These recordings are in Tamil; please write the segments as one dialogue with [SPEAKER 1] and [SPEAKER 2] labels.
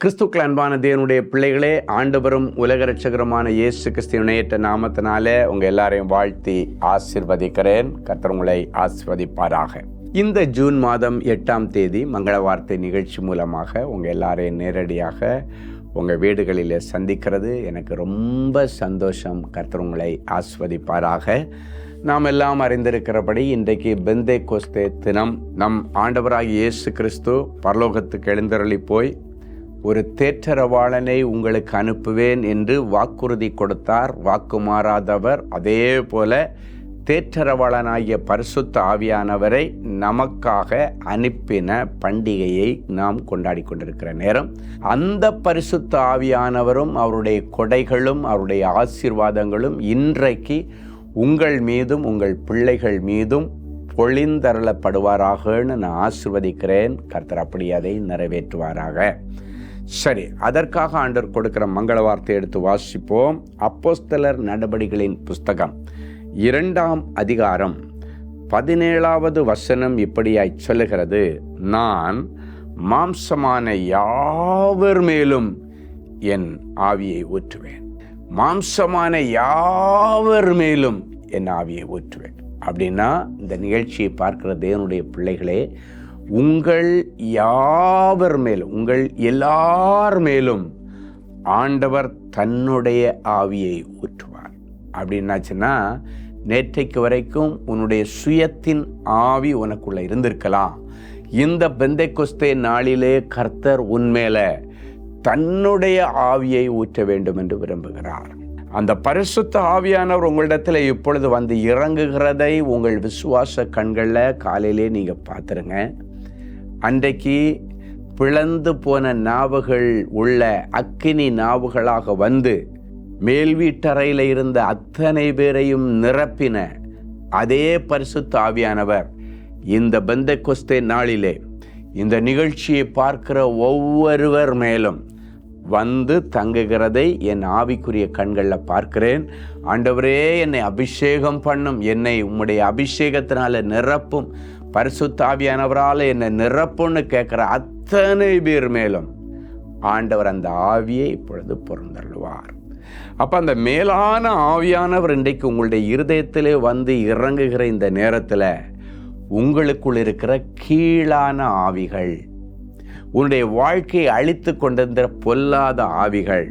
[SPEAKER 1] கிறிஸ்துக்கள் அன்பான தேவனுடைய பிள்ளைகளே, ஆண்டவரும் உலக இரட்சகருமான இயேசு கிறிஸ்துவின் ஏற்ற நாமத்தினாலே உங்கள் எல்லாரையும் வாழ்த்தி ஆசீர்வதிக்கிறேன். கர்த்தர் உங்களை ஆசீர்வதிப்பாராக. இந்த ஜூன் மாதம் 8ஆம் தேதி மங்கள வார்த்தை நிகழ்ச்சி மூலமாக உங்கள் எல்லாரையும் நேரடியாக உங்கள் வீடுகளில் சந்திக்கிறது எனக்கு ரொம்ப சந்தோஷம். கர்த்தர் உங்களை ஆசீர்வதிப்பாராக. நாம் எல்லாம் அறிந்திருக்கிறபடி இன்றைக்கு பெந்தேகோஸ்தே தினம். நம் ஆண்டவராகிய இயேசு கிறிஸ்து பரலோகத்துக்கு எழுந்தருளி போய் ஒரு தேற்றரவாளனை உங்களுக்கு அனுப்புவேன் என்று வாக்குறுதி கொடுத்தார். வாக்கு மாறாதவர். அதே போல தேற்றரவாளனாகிய பரிசுத்த ஆவியானவரை நமக்காக அனுப்பின பண்டிகையை நாம் கொண்டாடி கொண்டிருக்கிற நேரம். அந்த பரிசுத்த ஆவியானவரும் அவருடைய கொடைகளும் அவருடைய ஆசீர்வாதங்களும் இன்றைக்கு உங்கள் மீதும் உங்கள் பிள்ளைகள் மீதும் பொழிந்தருளப்படுவாராகன்னு நான் ஆசீர்வதிக்கிறேன். கர்த்தர் அப்படி அதை நிறைவேற்றுவாராக. சரி, அதற்காக ஆண்டவர் கொடுக்கிற மங்கள வார்த்தை எடுத்து வாசிப்போம். அப்போஸ்தலர் நடபடிகளின் புஸ்தகம் 2ஆம் அதிகாரம் 17வது வசனம் இப்படியாய் சொல்லுகிறது. நான் மாம்சமான யாவர் மேலும் என் ஆவியை ஊற்றுவேன். மாம்சமான யாவர் மேலும் என் ஆவியை ஊற்றுவேன். அப்படின்னா இந்த நிகழ்ச்சியை பார்க்கிற தேவனுடைய பிள்ளைகளே, உங்கள் யாவர் மேலும், உங்கள் எல்லார் மேலும் ஆண்டவர் தன்னுடைய ஆவியை ஊற்றுவார். அப்படின்னாச்சுன்னா, நேற்றைக்கு வரைக்கும் உன்னுடைய சுயத்தின் ஆவி உனக்குள்ள இருந்திருக்கலாம். இந்த பெந்தேகோஸ்தே நாளிலே கர்த்தர் உன்மேல தன்னுடைய ஆவியை ஊற்ற வேண்டும் என்று விரும்புகிறார். அந்த பரிசுத்த ஆவியானவர் உங்களிடத்தில் இப்பொழுது வந்து இறங்குகிறதை உங்கள் விசுவாச கண்களில் காலையிலே நீங்கள் பார்த்துருங்க. அன்றைக்கு பிளந்து போன நாவுகள் உள்ள அக்கினி நாவுகளாக வந்து மேல் வீட்டறையில் இருந்த அத்தனை பேரையும் நிரப்பின அதே பரிசுத்த ஆவியானவர் இந்த பெந்தேகோஸ்தே நாளிலே இந்த நிகழ்ச்சியை பார்க்கிற ஒவ்வொருவர் மேலும் வந்து தங்குகிறதை என் ஆவிக்குரிய கண்களில் பார்க்கிறேன். ஆண்டவரே, என்னை அபிஷேகம் பண்ணும், என்னை உம்முடைய அபிஷேகத்தினால நிரப்பும், பரிசுத்த ஆவியானவரால் என்னை நிரப்பும்னு கேட்குற அத்தனை பேர் மேலும் ஆண்டவர் அந்த ஆவியை இப்பொழுது பொருந்தருள்வார். அப்போ அந்த மேலான ஆவியானவர் இன்றைக்கு உங்களுடைய இருதயத்திலே வந்து இறங்குகிற இந்த நேரத்தில் உங்களுக்குள் இருக்கிற கீழான ஆவிகள், உன்னுடைய வாழ்க்கையை அழித்து கொண்டிருந்த பொல்லாத ஆவிகள்,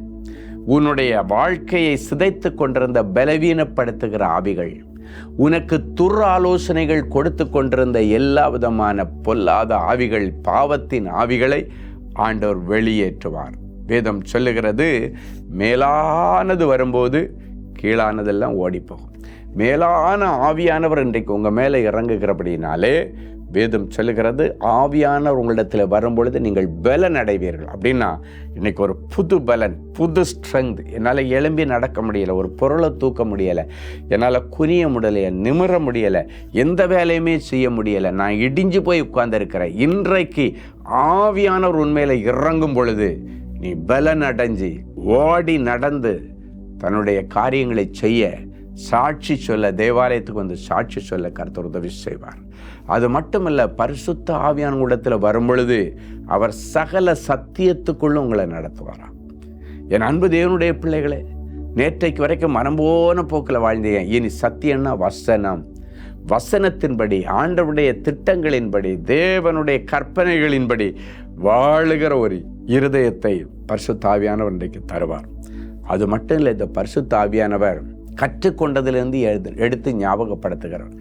[SPEAKER 1] உன்னுடைய வாழ்க்கையை சிதைத்து கொண்டிருந்த பலவீனப்படுத்துகிற ஆவிகள், உனக்கு துர் ஆலோசனைகள் கொடுத்து கொண்டிருந்த எல்லா விதமான பொல்லாத ஆவிகள், பாவத்தின் ஆவிகளை ஆண்டவர் வெளியேற்றுவார். வேதம் சொல்லுகிறது, மேலானது வரும்போது கீழானதெல்லாம் ஓடிப்போகும். மேலான ஆவியானவர் இன்றைக்கு உங்கள் மேலே இறங்குகிறபடினாலே வேதம் சொல்லுகிறது, ஆவியானவர் உங்களிடத்தில் வரும்பொழுது நீங்கள் பலன் அடைவீர்கள். அப்படின்னா இன்னைக்கு ஒரு புது பலன், புது ஸ்ட்ரென்த். என்னால் எழும்பி நடக்க முடியலை, ஒரு பொருளை தூக்க முடியலை, என்னால் குனிய முடியலை, நிமிர முடியலை, எந்த வேலையுமே செய்ய முடியலை, நான் இடிஞ்சு போய் உட்கார்ந்துருக்கிறேன். இன்றைக்கு ஆவியானவர் உண்மையில் இறங்கும் பொழுது நீ பலன் அடைஞ்சி ஓடி நடந்து தன்னுடைய காரியங்களை செய்ய, சாட்சி சொல்ல, தேவாலயத்துக்கு வந்து சாட்சி சொல்ல கர்த்தர் உதவி செய்வார். அது மட்டுமல்ல, பரிசுத்த ஆவியான இடத்துல வரும் பொழுது அவர் சகல சத்தியத்துக்குள்ளும் உங்களை நடத்துவாராம். என் அன்பு தேவனுடைய பிள்ளைகளே, நேற்றைக்கு வரைக்கும் மனம் போன போக்கில் வாழ்ந்தீங்க. இனி சத்தியம்னா வசனம், வசனத்தின்படி, ஆண்டவருடைய திட்டங்களின்படி, தேவனுடைய கற்பனைகளின்படி வாழுகிற ஒரு இருதயத்தை பரிசுத்த ஆவியானவர் இன்றைக்கு தருவார். அது மட்டும் இல்லை, இந்த பரிசுத்த ஆவியானவர் கற்றுக்கொண்டதிலிருந்து எடுத்து ஞாபகப்படுத்துகிறார்.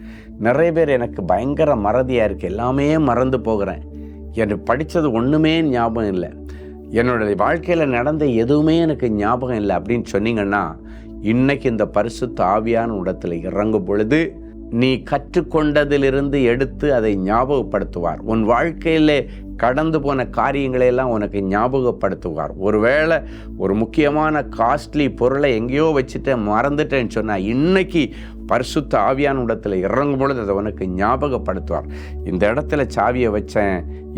[SPEAKER 1] நிறைய பேர் எனக்கு பயங்கர மறதியாக இருக்குது, எல்லாமே மறந்து போகிறேன், எனக்கு படித்தது ஒன்றுமே ஞாபகம் இல்லை, என்னுடைய வாழ்க்கையில் நடந்த எதுவுமே எனக்கு ஞாபகம் இல்லை அப்படின்னு சொன்னீங்கன்னா, இன்னைக்கு இந்த பரிசுத்த ஆவியான இடத்துல இறங்கும் பொழுது நீ கற்றுக்கொண்டதிலிருந்து எடுத்து அதை ஞாபகப்படுத்துவார். உன் வாழ்க்கையிலே கடந்து போன காரியங்களையெல்லாம் உனக்கு ஞாபகப்படுத்துவார். ஒருவேளை ஒரு முக்கியமான காஸ்ட்லி பொருளை எங்கேயோ வச்சுட்டேன், மறந்துட்டேன்னு சொன்னால், இன்னைக்கு பரிசுத்த ஆவியான இடத்துல இறங்கும் பொழுது அதை உனக்கு ஞாபகப்படுத்துவார். இந்த இடத்துல சாவியை வச்சேன்,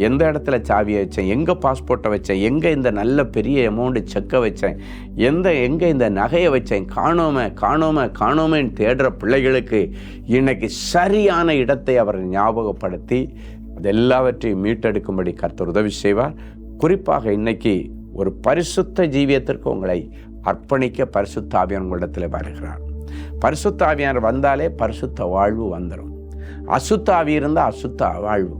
[SPEAKER 1] எந்த இடத்துல சாவியை வச்சேன், எங்கே பாஸ்போர்ட்டை வச்சேன், எங்கே இந்த நல்ல பெரிய அமௌண்ட்டு செக்கை வச்சேன், எங்கே இந்த நகையை வச்சேன், காணோமேன்னு தேடுற பிள்ளைகளுக்கு இன்னைக்கு சரியான இடத்தை அவர் ஞாபகப்படுத்தி அது எல்லாவற்றையும் மீட்டெடுக்கும்படி கர்த்தர் உதவி செய்வார். குறிப்பாக இன்னைக்கு ஒரு பரிசுத்த ஜீவியத்திற்கு உங்களை அர்ப்பணிக்க பரிசுத்த ஆவியானவர் உங்களிடத்தில் வருகிறார். பரிசுத்த ஆவியானவர் வந்தாலே பரிசுத்த வாழ்வு வந்துடும். அசுத்த ஆவி இருந்தால் அசுத்த வாழ்வு.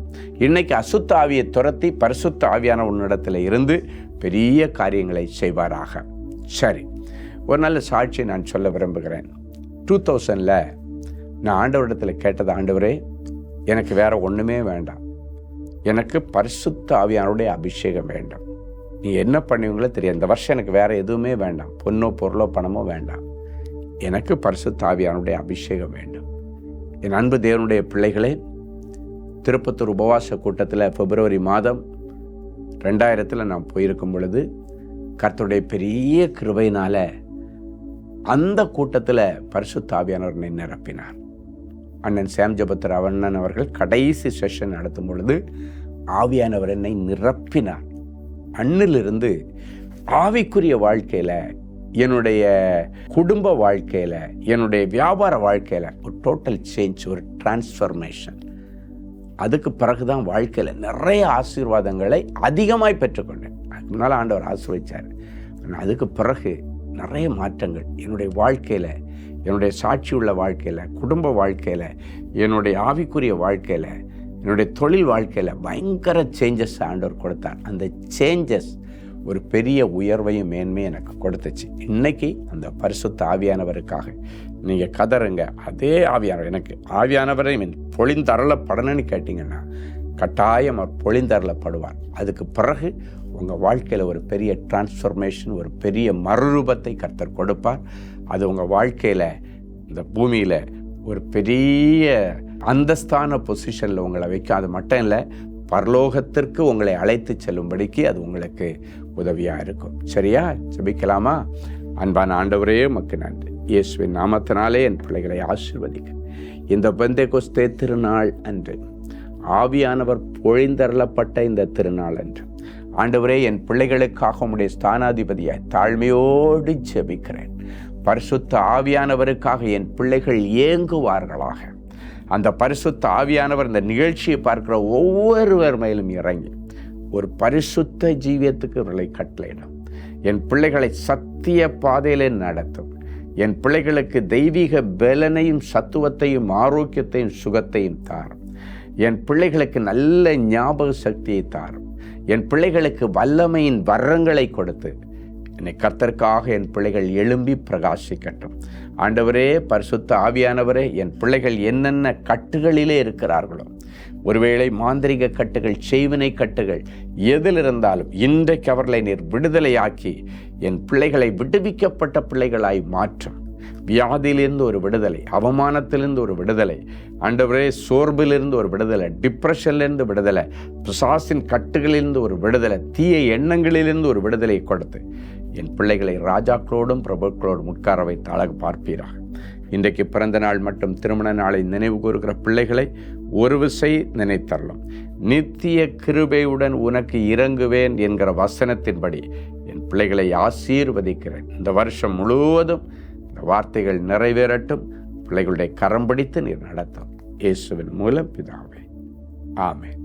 [SPEAKER 1] இன்னைக்கு அசுத்த ஆவியை துரத்தி பரிசுத்த ஆவியான உன்னிடத்தில் இருந்து பெரிய காரியங்களை செய்வாராக. சரி, ஒரு நல்ல சாட்சியை நான் சொல்ல விரும்புகிறேன். 2000 நான் ஆண்டவரிடத்தில் கேட்டது, ஆண்டவரே எனக்கு வேற ஒன்றுமே வேண்டாம், எனக்கு பரிசுத்த ஆவியானுடைய அபிஷேகம் வேண்டும். நீ என்ன பண்ணுவீங்களோ தெரியும், இந்த வருஷம் எனக்கு வேற எதுவுமே வேண்டாம், பொண்ணோ பொருளோ பணமோ வேண்டாம், எனக்கு பரிசுத்த ஆவியானுடைய அபிஷேகம் வேண்டும். என் அன்பு தேவனுடைய பிள்ளைகளே, திருப்பத்தூர் உபவாச கூட்டத்தில் பிப்ரவரி மாதம் 2000 நான் போயிருக்கும் பொழுது கர்த்தருடைய பெரிய கிருபையினால அந்த கூட்டத்தில் பரிசுத்த ஆவியானவர் நிரப்பினார். அண்ணன் சாம் ஜெபத்தர் அண்ணன் அவர்கள் கடைசி செஷன் நடத்தும் பொழுது ஆவியானவர் என்னை நிரப்பினார். அண்ணிலிருந்து ஆவிக்குரிய வாழ்க்கையில், என்னுடைய குடும்ப வாழ்க்கையில், என்னுடைய வியாபார வாழ்க்கையில் ஒரு டோட்டல் சேஞ்ச், ஒரு டிரான்ஸ்ஃபர்மேஷன். அதுக்கு பிறகுதான் வாழ்க்கையில் நிறைய ஆசீர்வாதங்களை அதிகமாய் பெற்றுக்கொண்டேன். அதுக்கு முன்னால் ஆண்டவர் ஆசீர்வதிச்சார். அதுக்கு பிறகு நிறைய மாற்றங்கள் என்னுடைய வாழ்க்கையில், என்னுடைய சாட்சியுள்ள வாழ்க்கையில், குடும்ப வாழ்க்கையில், என்னுடைய ஆவிக்குரிய வாழ்க்கையில், என்னுடைய தொழில் வாழ்க்கையில் பயங்கர சேஞ்சஸ் ஆண்டவர் கொடுத்தார். அந்த சேஞ்சஸ் ஒரு பெரிய உயர்வையும் மேன்மையும் எனக்கு கொடுத்துச்சு. இன்னைக்கு அந்த பரிசுத்த ஆவியானவருக்காக நீங்கள் கதறுங்க. அதே ஆவியானவர் எனக்கு ஆவியானவரை பொழிந்தருளப்படணும்னு கேட்டிங்கன்னா கட்டாயம் அவர் பொழிந்தருளப்படுவார். அதுக்கு பிறகு உங்கள் வாழ்க்கையில் ஒரு பெரிய டிரான்ஸ்ஃபர்மேஷன், ஒரு பெரிய மறுரூபத்தை கர்த்தர் கொடுப்பார். அது உங்கள் வாழ்க்கையில், இந்த பூமியில் ஒரு பெரிய அந்தஸ்தான பொசிஷனில் உங்களை வைக்காது மட்டும் இல்லை, பரலோகத்திற்கு உங்களை அழைத்து செல்லும்படிக்கு அது உங்களுக்கு உதவியாக இருக்கும். சரியா? ஜெபிக்கலாமா? அன்பான ஆண்டவரே, உமக்கு நன்றி. இயேசுவின் நாமத்தினாலே என் பிள்ளைகளை ஆசீர்வதிக்க. இந்த பெந்தெகோஸ்தே திருநாள் அன்று, ஆவியானவர் பொழிந்தருளப்பட்ட இந்த திருநாள் அன்று ஆண்டவரே, என் பிள்ளைகளுக்காக உம்முடைய ஸ்தானாதிபதியாய் தாழ்மையோடு ஜெபிக்கிறேன். பரிசுத்த ஆவியானவருக்காக என் பிள்ளைகள் ஏங்குவார்களாக. அந்த பரிசுத்த ஆவியானவர் இந்த நிகழ்ச்சியை பார்க்கிற ஒவ்வொருவர் மேலும் இறங்கி ஒரு பரிசுத்த ஜீவியத்துக்கு இவர்களை கட்டளையிடும். என் பிள்ளைகளை சத்திய பாதையிலே நடத்தும். என் பிள்ளைகளுக்கு தெய்வீக பலனையும் சத்துவத்தையும் ஆரோக்கியத்தையும் சுகத்தையும் தாரும். என் பிள்ளைகளுக்கு நல்ல ஞாபக சக்தியை தாரும். என் பிள்ளைகளுக்கு வல்லமையின் வரங்களை கொடுத்து என்னை கர்த்தருக்காக என் பிள்ளைகள் எழும்பி பிரகாசிக்கட்டும். ஆண்டவரே, பரிசுத்த ஆவியானவரே, என் பிள்ளைகள் என்னென்ன கட்டுகளிலே இருக்கிறார்களோ, ஒருவேளை மாந்திரிக கட்டுகள், செய்வினை கட்டுகள் எதில் இருந்தாலும் இன்றைக்கு அவர்களை நீர் விடுதலையாக்கி என் பிள்ளைகளை விடுவிக்கப்பட்ட பிள்ளைகளாய் மாற்றும். வியாதியிலிருந்து ஒரு விடுதலை, அவமானத்திலிருந்து ஒரு விடுதலை, ஆண்டவரே சோர்விலிருந்து ஒரு விடுதலை, டிப்ரெஷன்லேருந்து விடுதலை, பிசாசின் கட்டுகளிலிருந்து ஒரு விடுதலை, தீய எண்ணங்களிலிருந்து ஒரு விடுதலை கொடுத்து என் பிள்ளைகளை ராஜாக்களோடும் பிரபுக்களோடும் உட்கார வைத்து அழகு பார்ப்பீராக. இன்றைக்கு பிறந்த நாள் மற்றும் திருமண நாளை நினைவு கூறுகிற பிள்ளைகளை ஒரு விசை நினைத்தரலாம். நித்திய கிருபையுடன் உனக்கு இறங்குவேன் என்கிற வசனத்தின்படி என் பிள்ளைகளை ஆசீர்வதிக்கிறேன். இந்த வருஷம் முழுவதும் இந்த வார்த்தைகள் நிறைவேறட்டும். பிள்ளைகளுடைய கரம் பிடித்து நீர் நடத்தும். இயேசுவின் மூலம் பிதாவே, ஆமென்.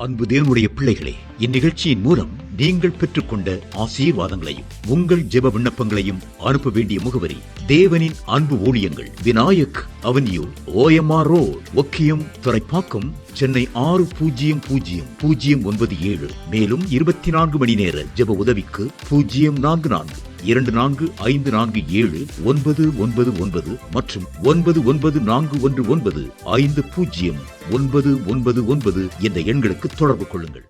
[SPEAKER 2] அன்பு தேவனுடைய பிள்ளைகளே, இந்நிகழ்ச்சியின் மூலம் நீங்கள் பெற்றுக்கொண்ட ஆசீர்வாதங்களையும் உங்கள் ஜெப விண்ணப்பங்களையும் அனுப்ப வேண்டிய முகவரி: தேவனின் அன்பு ஊழியங்கள், Vinayak avenue, OMR road, Okkiyam, Thoraipakkam, Chennai 600097. மேலும் 24 மணி நேர ஜெப உதவிக்கு 04424547999 மற்றும் 9941150999 என்ற எண்களுக்கு தொடர்பு கொள்ளுங்கள்.